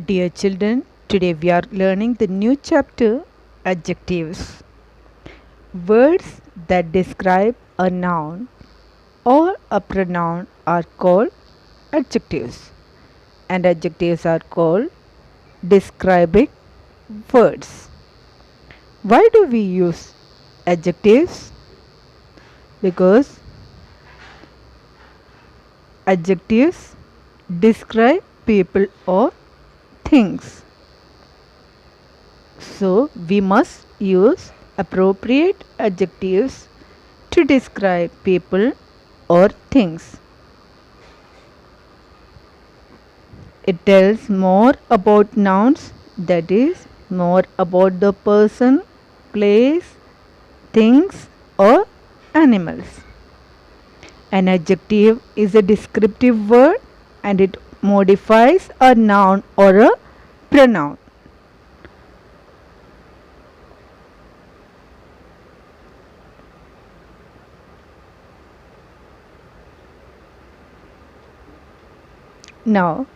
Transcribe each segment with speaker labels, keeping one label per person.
Speaker 1: Dear children, today we are learning the new chapter adjectives. Words that describe a noun or a pronoun are called adjectives, and adjectives are called describing words. Why do we use adjectives? Because adjectives describe people or things. So, we must use appropriate adjectives to describe people or things. It tells more about nouns, that is, more about the person, place, things, or animals. An adjective is a descriptive word and it modifies a noun or a pronoun. Now,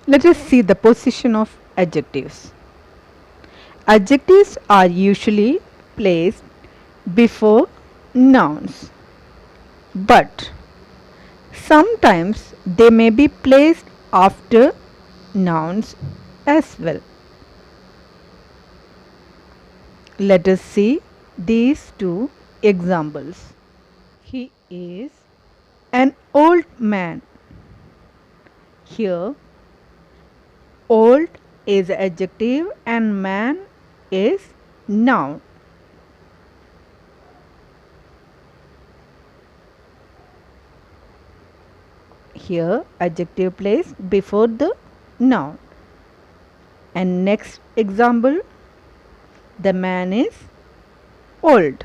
Speaker 1: let us see the position of adjectives. Adjectives are usually placed before nouns, but sometimes they may be placed after nouns as well. Let us see these two examples. He is an old man. Here, old is adjective and man is noun. Here, adjective placed before the noun. And next example, the man is old.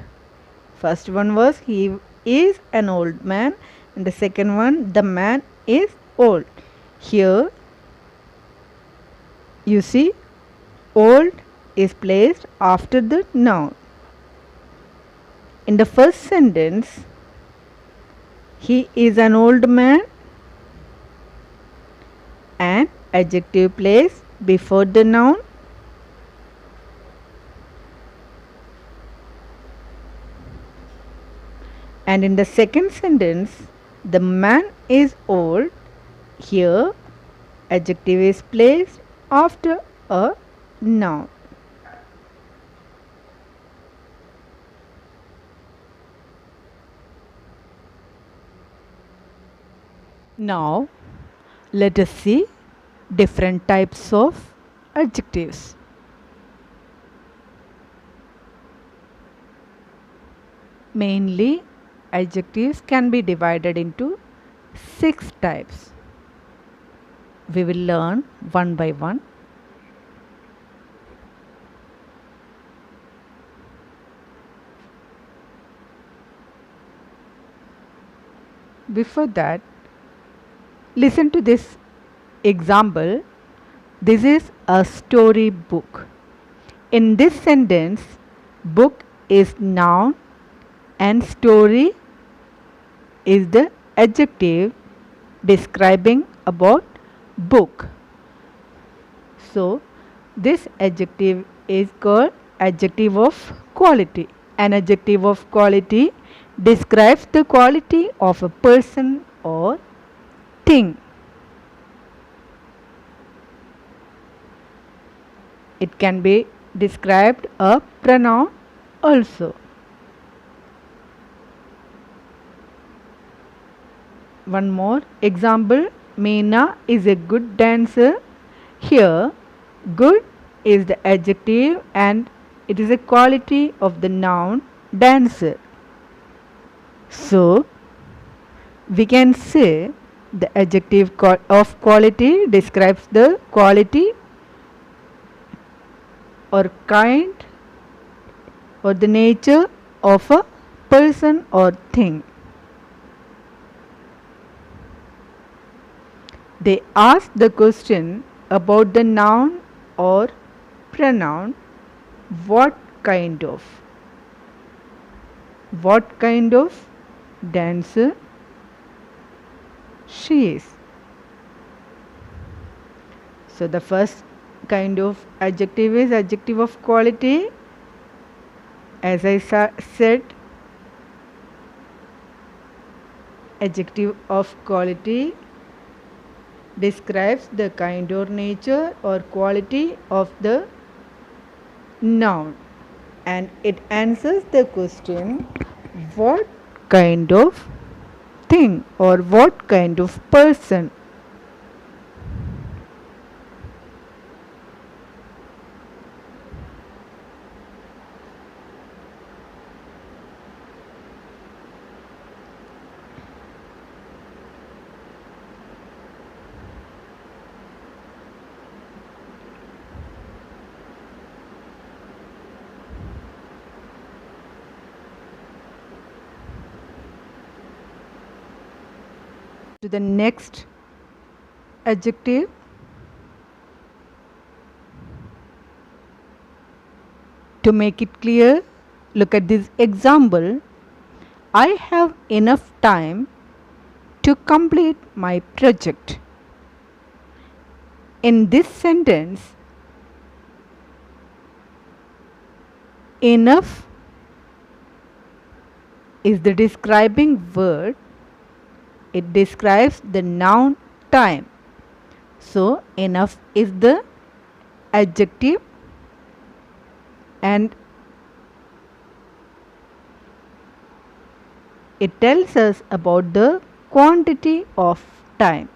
Speaker 1: First one was he is an old man, and the second one, the man is old. Here, you see, old is placed after the noun. In the first sentence, he is an old man, and adjective placed before the noun. And in the second sentence, the man is old. Here, adjective is placed after a noun. Now, let us see different types of adjectives. Mainly, adjectives can be divided into 6 types. We will learn one by one. Before that, listen to this example. This is a story book. In this sentence, book is noun and story is the adjective describing about book. So, this adjective is called adjective of quality. An adjective of quality describes the quality of a person or thing. It can be described a pronoun also. One more example, Meena is a good dancer. Here, good is the adjective and it is a quality of the noun dancer. So, we can say the adjective of quality describes the quality or kind or the nature of a person or thing. They ask the question about the noun or pronoun, what kind of dancer she is. So the first kind of adjective is adjective of quality. As I said, adjective of quality describes the kind or nature or quality of the noun, and it answers the question what kind of thing or what kind of person. To the next adjective, to make it clear, look at this example. I have enough time to complete my project. In this sentence, enough is the describing word. It describes the noun time. So enough is the adjective, and it tells us about the quantity of time.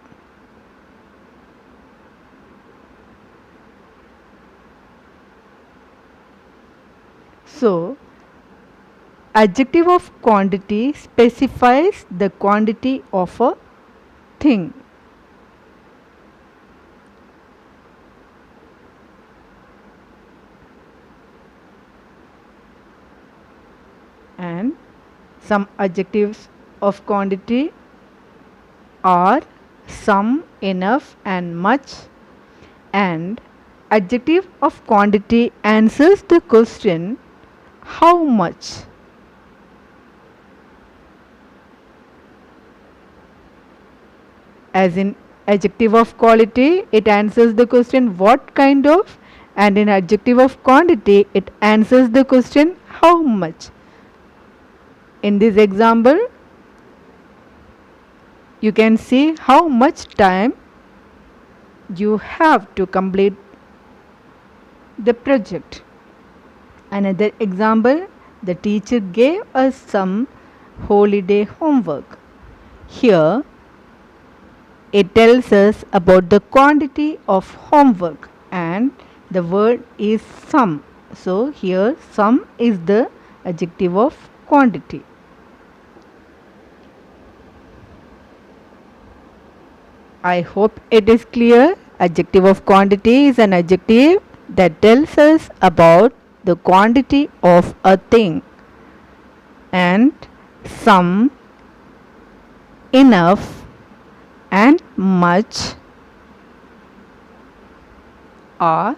Speaker 1: So adjective of quantity specifies the quantity of a thing. And some adjectives of quantity are some, enough, and much. And adjective of quantity answers the question how much. As in adjective of quality, it answers the question what kind of, and in adjective of quantity, it answers the question how much. In this example, you can see how much time you have to complete the project. Another example, the teacher gave us some holiday homework. Here, it tells us about the quantity of homework, and the word is some. So here some is the adjective of quantity. I hope it is clear. Adjective of quantity is an adjective that tells us about the quantity of a thing, and some, enough, and much are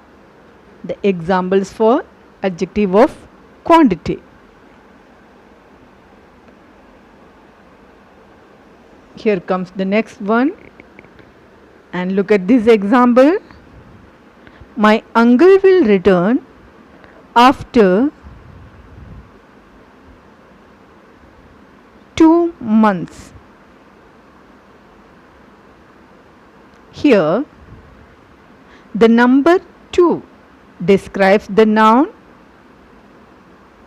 Speaker 1: the examples for adjective of quantity. Here comes the next one, and look at this example. My uncle will return after 2 months. Here, the number 2 describes the noun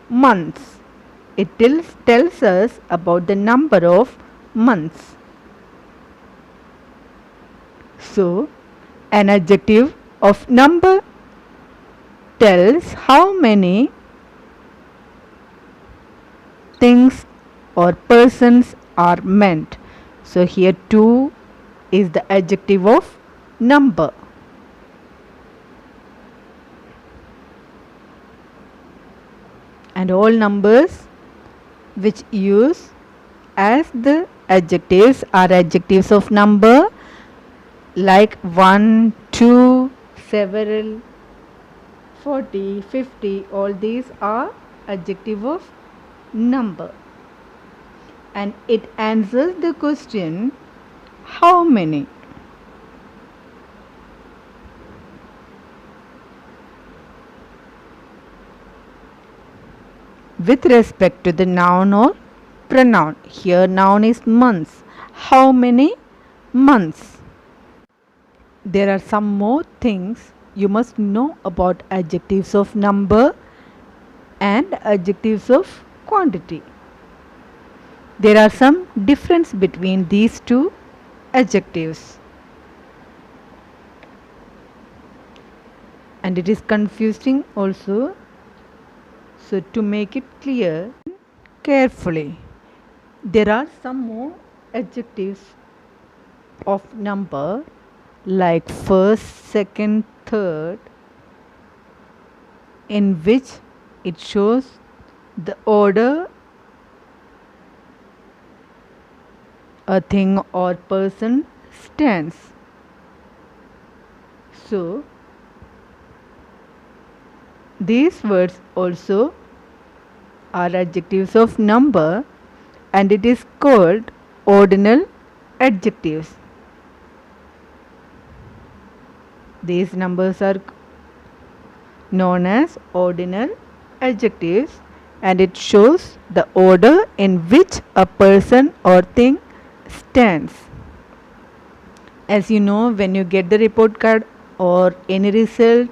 Speaker 1: months. It tells us about the number of months. So, an adjective of number tells how many things or persons are meant. So, here 2 is the adjective of number. And all numbers which use as the adjectives are adjectives of number, like 1, 2, several, 40, 50, all these are adjective of number. And it answers the question how many. with respect to the noun or pronoun. Here noun is months. How many months? There are some more things you must know about adjectives of number and adjectives of quantity. There are some difference between these two adjectives. And it is confusing also. So to make it clear carefully, there are some more adjectives of number like first, second, third, in which it shows the order a thing or person stands. So these words also are adjectives of number, and it is called ordinal adjectives. These numbers are known as ordinal adjectives, and it shows the order in which a person or thing stands. As you know, when you get the report card or any result,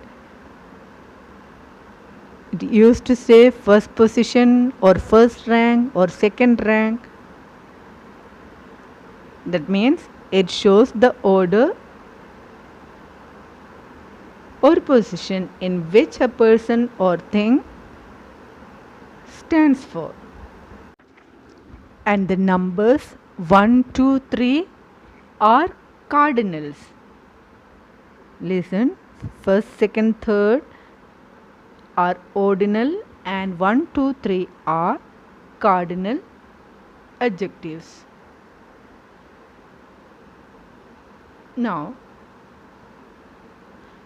Speaker 1: it used to say first position or first rank or second rank. That means it shows the order or position in which a person or thing stands for. And the numbers 1, 2, 3 are cardinals. Listen, first, second, third are ordinal, and 1, 2, 3 are cardinal adjectives. Now,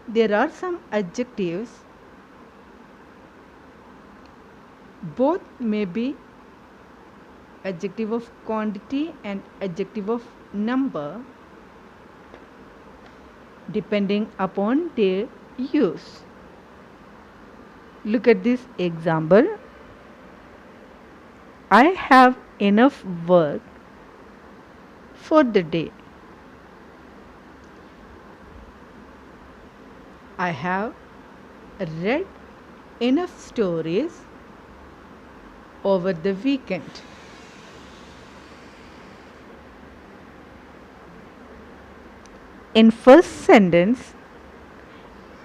Speaker 1: there are some adjectives, both may be adjective of quantity and adjective of number, depending upon their use. Look at this example. I have enough work for the day. I have read enough stories over the weekend. In first sentence,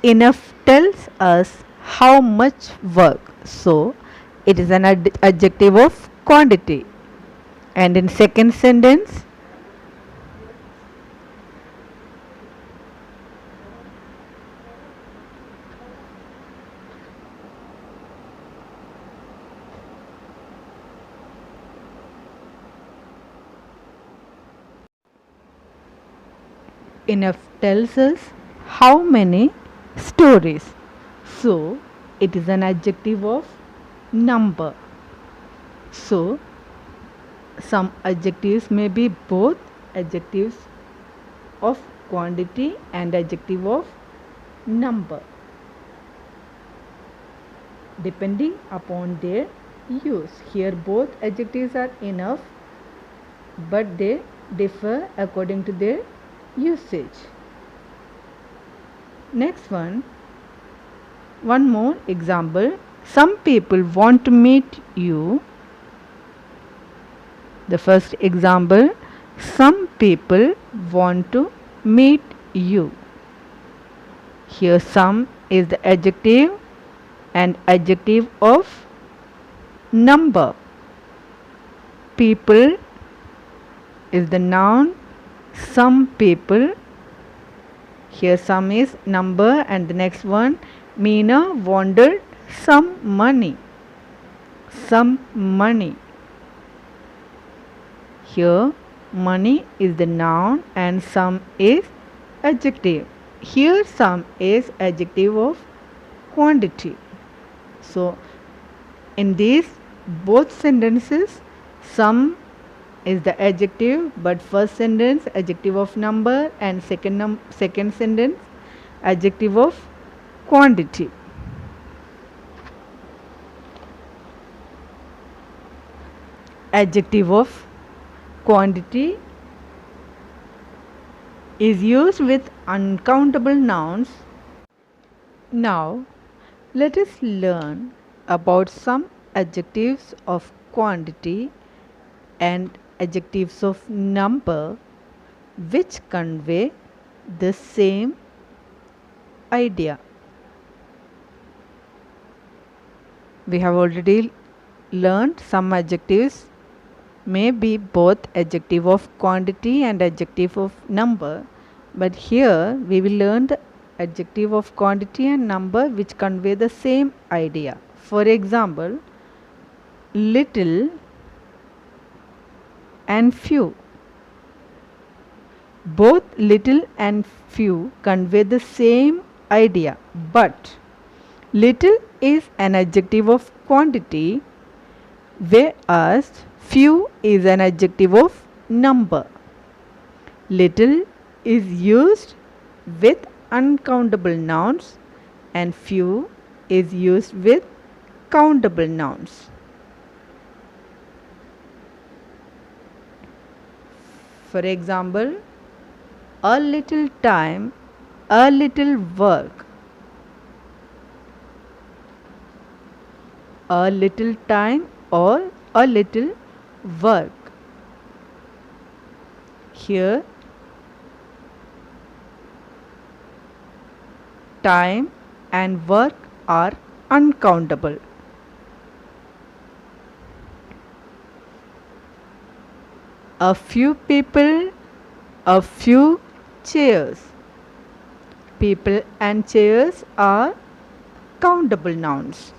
Speaker 1: enough tells us how much work. So, it is an adjective of quantity. And in second sentence, enough tells us how many stories. So, it is an adjective of number. So, some adjectives may be both adjectives of quantity and adjective of number, depending upon their use. Here both adjectives are enough, but they differ according to their usage. Next one more example. Some people want to meet you. The first example, some people want to meet you. Here some is the adjective and adjective of number. People is the noun. Some people. Here some is number, and the next one, Meena wanted some money. Some money. Here money is the noun and some is adjective. Here some is adjective of quantity. So in these both sentences, some is the adjective, but first sentence adjective of number, and second sentence adjective of quantity. Adjective of quantity is used with uncountable nouns. Now, let us learn about some adjectives of quantity and adjectives of number which convey the same idea. We have already learned some adjectives may be both adjective of quantity and adjective of number, but here we will learn the adjective of quantity and number which convey the same idea. For example, little and few. Both little and few convey the same idea, but little is an adjective of quantity, whereas few is an adjective of number. Little is used with uncountable nouns and few is used with countable nouns. For example, a little time, a little work. A little time or a little work. Here, time and work are uncountable. A few people, a few chairs. People and chairs are countable nouns.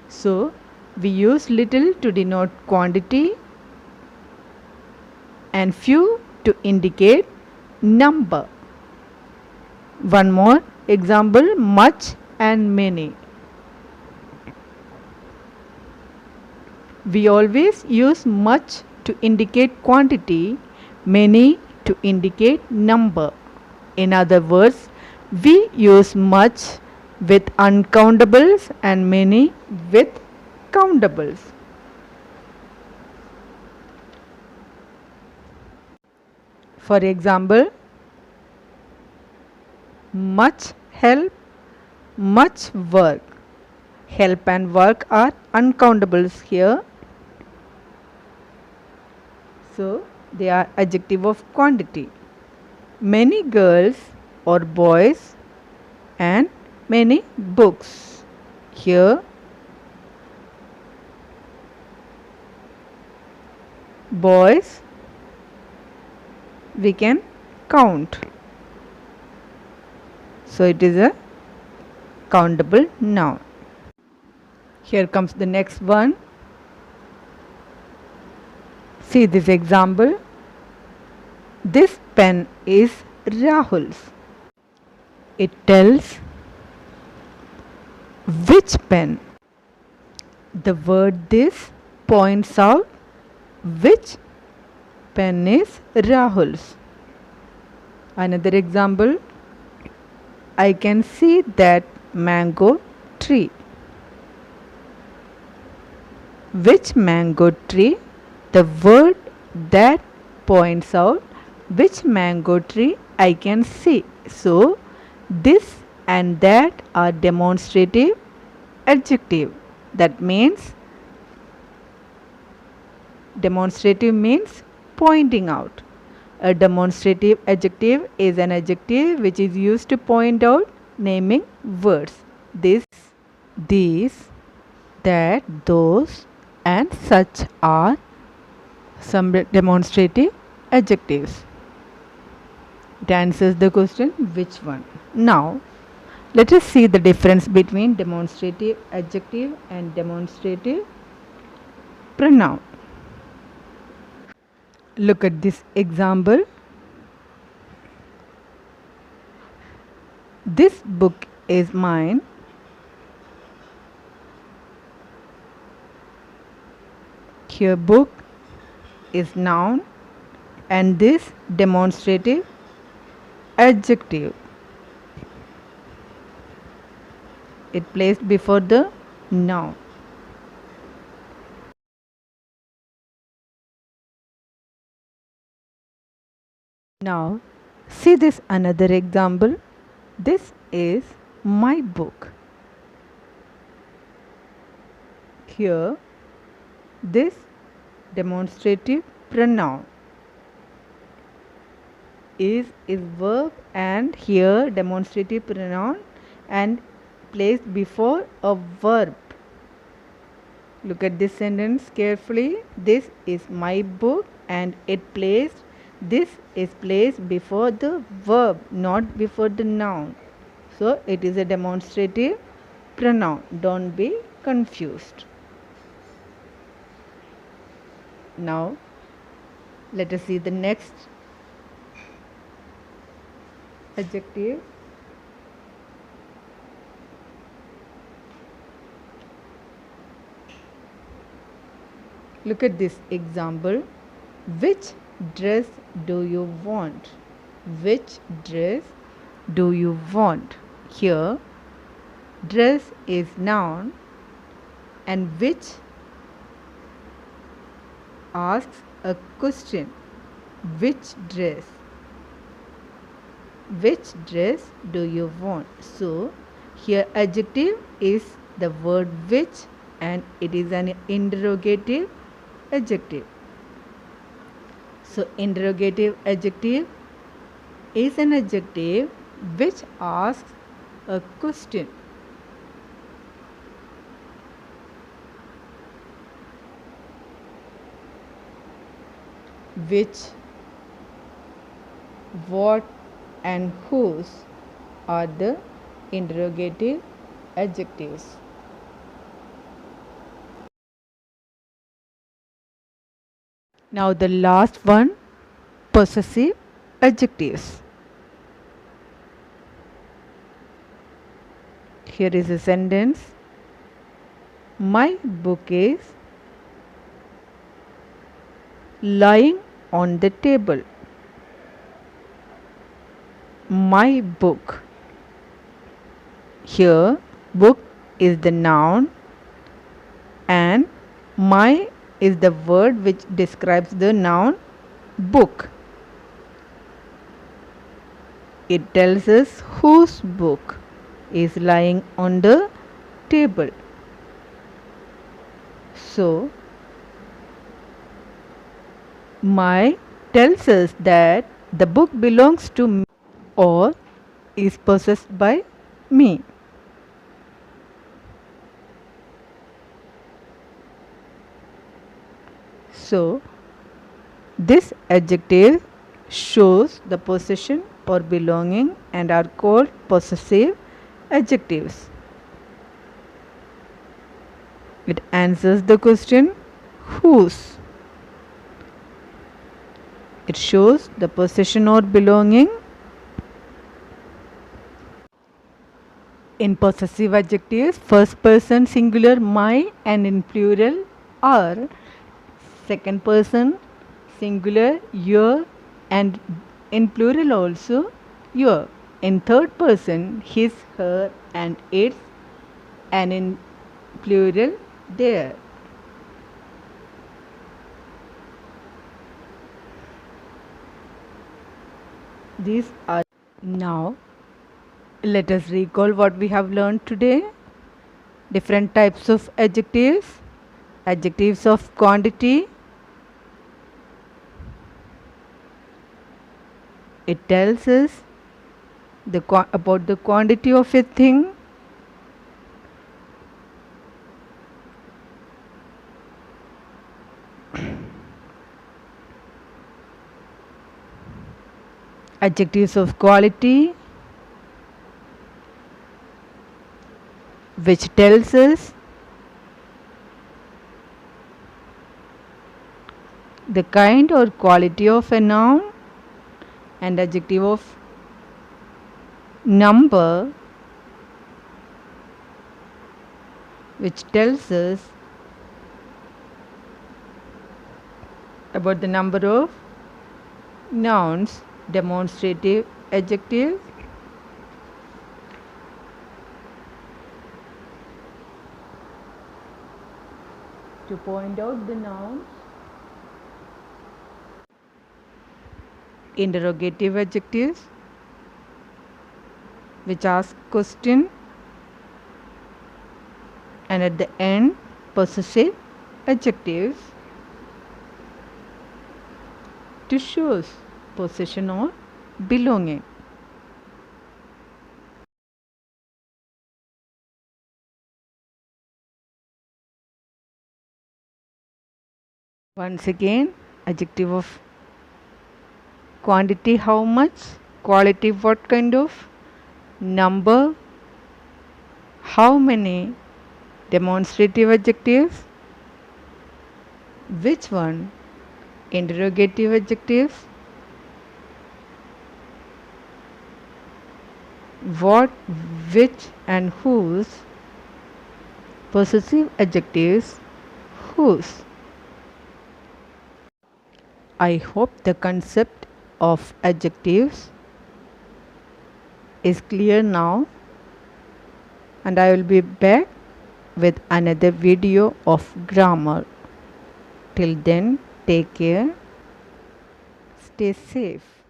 Speaker 1: So, we use little to denote quantity and few to indicate number. One more example, much and many. We always use much to indicate quantity, many to indicate number. In other words, we use much with uncountables and many with countables. For example, much help, much work. Help and work are uncountables here. So, they are adjective of quantity. Many girls or boys and many books. Here, boys we can count. So, it is a countable noun. Here comes the next one. See this example. This pen is Rahul's. It tells which pen. The word this points out which pen is Rahul's. Another example. I can see that mango tree. Which mango tree? The word that points out which mango tree I can see. So, this and that are demonstrative adjective. That means demonstrative means pointing out. A demonstrative adjective is an adjective which is used to point out naming words. This, these, that, those and such are some demonstrative adjectives. It answers the question which one. Now, let us see the difference between demonstrative adjective and demonstrative pronoun. Look at this example. This book is mine. Here book is noun and this demonstrative adjective. It placed before the noun. Now, see this another example. This is my book. Here, this demonstrative pronoun is verb, and here demonstrative pronoun and placed before a verb. Look at this sentence carefully. This is my book, and this is placed before the verb, not before the noun. So it is a demonstrative pronoun. Don't be confused. Now let us see the next adjective. Look at this example. Which dress do you want? Which dress do you want? Here, dress is noun, and which asks a question. Which dress? Which dress do you want? So, here adjective is the word which, and it is an interrogative adjective. So, interrogative adjective is an adjective which asks a question. Which, what, and whose are the interrogative adjectives. Now the last one, possessive adjectives. Here is a sentence. My book is lying on the table. My book. Here, book is the noun, and my is the word which describes the noun book. It tells us whose book is lying on the table. So, my tells us that the book belongs to me or is possessed by me. So, this adjective shows the possession or belonging and are called possessive adjectives. It answers the question whose. It shows the possession or belonging. In possessive adjectives, first person singular my and in plural are, second person singular your and in plural also your, in third person his, her and its, and in plural their. These are. Now let us recall what we have learned today. Different types of adjectives. Adjectives of quantity. It tells us about the quantity of a thing. Adjectives of quality, which tells us the kind or quality of a noun, and adjective of number, which tells us about the number of nouns, demonstrative adjectives. To point out the nouns, interrogative adjectives which ask question, and at the end possessive adjectives to show possession or belonging. Once again, adjective of quantity how much, quality what kind of, number how many, demonstrative adjectives which one, interrogative adjectives what, which and whose, possessive adjectives whose. I hope the concept of adjectives is clear now, and I will be back with another video of grammar. Till then, take care, stay safe.